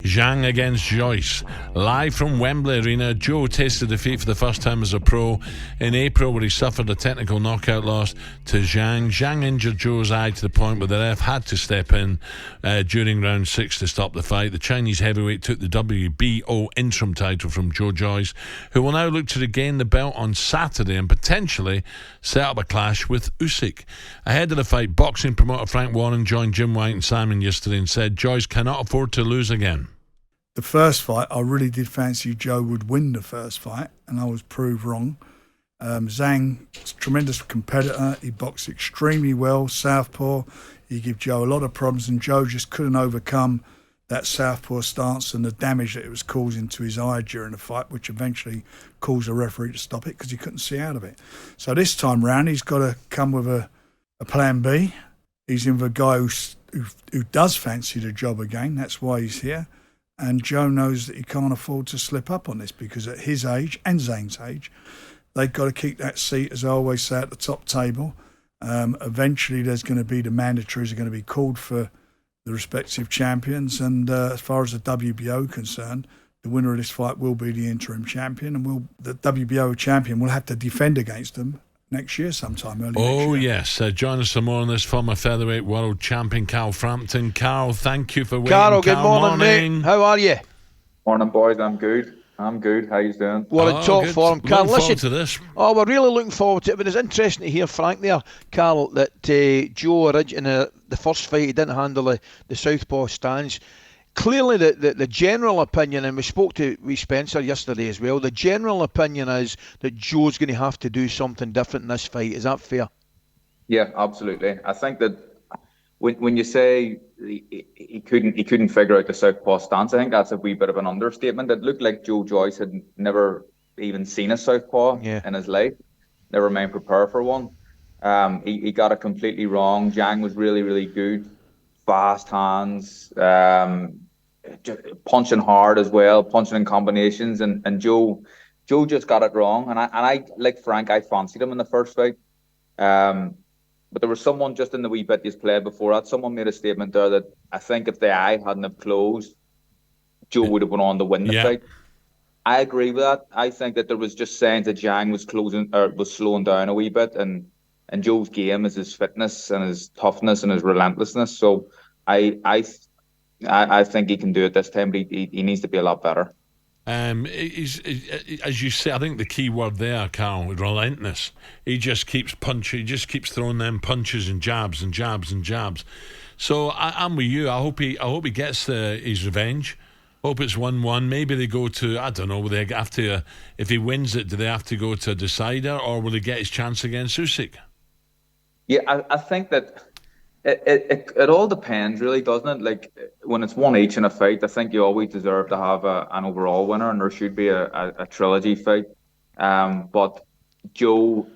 Zhang against Joyce. Live from Wembley Arena, Joe tasted defeat for the first time as a pro in April, where he suffered a technical knockout loss to Zhang. Zhang injured Joe's eye to the point where the ref had to step in during round 6 to stop the fight. The Chinese heavyweight took the WBO interim title from Joyce, who will now look to regain the belt on Saturday and potentially set up a clash with Usyk. Ahead of the fight, boxing promoter Frank Warren joined Jim White and Simon yesterday and said Joyce cannot afford to lose again. The first fight, I really did fancy Joe would win the first fight, and I was proved wrong. Zhang is a tremendous competitor. He boxed extremely well, southpaw. He gave Joe a lot of problems, and Joe just couldn't overcome that southpaw stance and the damage that it was causing to his eye during the fight, which eventually caused the referee to stop it because he couldn't see out of it. So this time round, he's got to come with a plan B. He's in with a guy who does fancy the job again. That's why he's here. And Joe knows that he can't afford to slip up on this, because at his age and Zhang's age, they've got to keep that seat, as I always say, at the top table. Eventually there's going to be the mandatories are going to be called for the respective champions. And as far as the WBO concerned, the winner of this fight will be the interim champion, and the WBO champion will have to defend against them next year sometime, early next year. Oh, yes. Join us some more on this, former featherweight world champion Carl Frampton. Carl, thank you for waiting. Carl, good morning, mate. How are you? Morning, boys. I'm good. How you doing? We're in top form. Carl, listen. To this. Oh, we're really looking forward to it. But it's interesting to hear Frank there, Carl, that Joe, in the first fight, he didn't handle the southpaw stance. Clearly, the general opinion, and we spoke to Spencer yesterday as well, the general opinion is that Joe's going to have to do something different in this fight. Is that fair? Yeah, absolutely. I think that when you say he couldn't figure out the southpaw stance, I think that's a wee bit of an understatement. It looked like Joyce had never even seen a southpaw in his life, never mind prepare for one. He got it completely wrong. Zhang was really, really good. Fast hands, punching hard as well, punching in combinations, and Joe just got it wrong. And I like Frank, I fancied him in the first fight. But there was someone just in the wee bit he's played before that, someone made a statement there that I think if the eye hadn't have closed, Joe would have went on to win the fight. I agree with that. I think that there was just signs that Zhang was slowing down a wee bit, and Joe's game is his fitness and his toughness and his relentlessness. So I think he can do it this time, but he needs to be a lot better. He's, as you say, I think the key word there, Carl, relentless. He just keeps punching. He just keeps throwing them punches and jabs and jabs and jabs. So I'm with you. I hope he gets his revenge. Hope it's 1-1. Maybe they go to, I don't know, will they have to, if he wins it, do they have to go to a decider, or will he get his chance against Usyk? Yeah, I think that it all depends, really, doesn't it? Like, when it's one each in a fight, I think you always deserve to have an overall winner, and there should be a trilogy fight. But Joe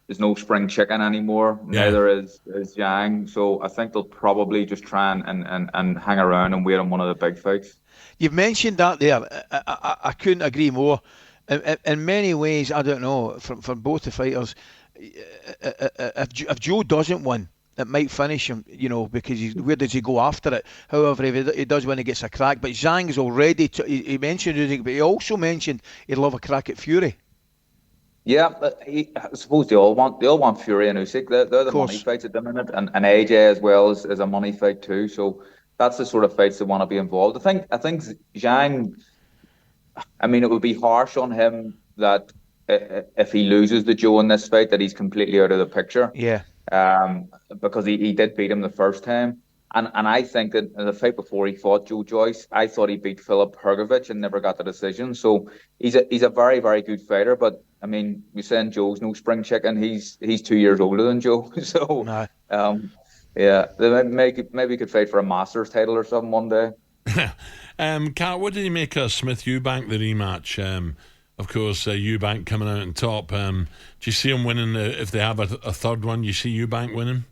is no spring chicken anymore. Yeah. Neither is Zhang. So I think they'll probably just try and hang around and wait on one of the big fights. You've mentioned that there. I couldn't agree more. In many ways, I don't know, for both the fighters, if Joe doesn't win, it might finish him, because where does he go after it? However, if he does win, he gets a crack. But Zhang's already, he mentioned Usyk, but he also mentioned he'd love a crack at Fury. Yeah, I suppose they all want Fury and Usyk. They're the money fights at the minute, and AJ as well is a money fight too. So that's the sort of fights they want to be involved. I think Zhang, I mean, it would be harsh on him that if he loses the Joe in this fight, that he's completely out of the picture. Yeah. Because he did beat him the first time. And I think that in the fight before he fought Joyce, I thought he beat Filip Hrgovic and never got the decision. So he's a very, very good fighter. But I mean, you're saying Joe's no spring chicken. He's 2 years older than Joe. So yeah, maybe he could fight for a Masters title or something one day. Carl, what did you make of Smith Eubank, the rematch? Of course, Eubank coming out on top. Do you see him winning if they have a third one? You see Eubank winning?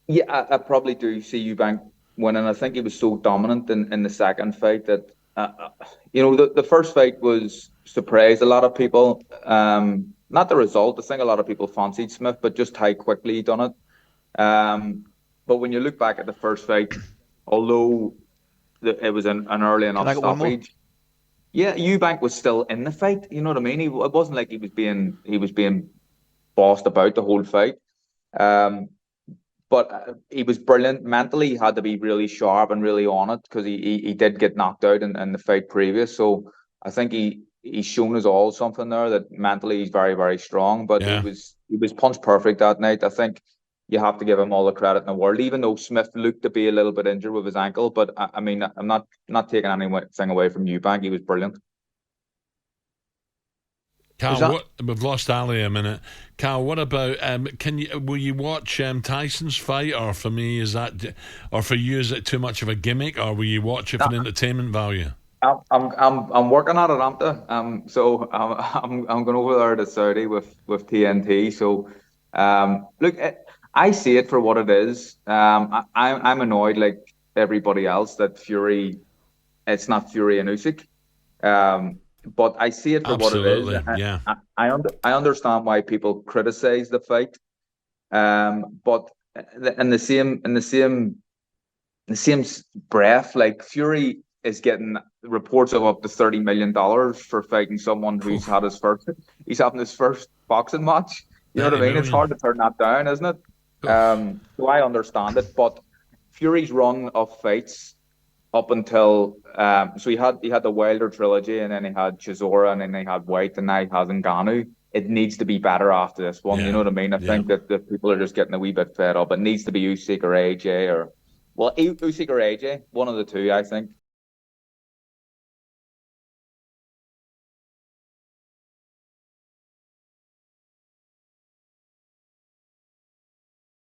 Yeah, I probably do see Eubank winning. I think he was so dominant in the second fight that, the first fight was surprised a lot of people. Not the result. I think a lot of people fancied Smith, but just how quickly he done it. But when you look back at the first fight, although it was an early enough Can I get one more? stoppage. Yeah, Eubank was still in the fight. You know what I mean? It wasn't like he was being bossed about the whole fight. Um, but he was brilliant. Mentally, he had to be really sharp and really on it because he did get knocked out in the fight previous. So I think he's shown us all something there that mentally he's very, very strong. But Yeah. he was punch perfect that night. I think you have to give him all the credit in the world, even though Smith looked to be a little bit injured with his ankle. But I mean, I'm not taking anything away from Eubank. He was brilliant. Carl, we've lost Ali a minute. Carl, what about will you watch Tyson's fight, or for me or for you is it too much of a gimmick, or will you watch it for entertainment value? I'm working at it, so I'm going over there to Saudi with TNT. So look, I see it for what it is. I'm annoyed like everybody else that Fury, it's not Fury and Usyk. But I see it for Absolutely, what it is. yeah. I understand why people criticize the fight. But in the same breath, like Fury is getting reports of up to $30 million for fighting someone who's he's having his first boxing match. You know what I mean? It's hard to turn that down, isn't it? So I understand it, but Fury's run of fights up until so he had the Wilder trilogy, and then he had Chisora, and then he had White, and now he has Ngannou. It needs to be better after this one. Yeah. You know what I mean? I think that the people are just getting a wee bit fed up. It needs to be Usyk or AJ, or Usyk or AJ, one of the two, I think.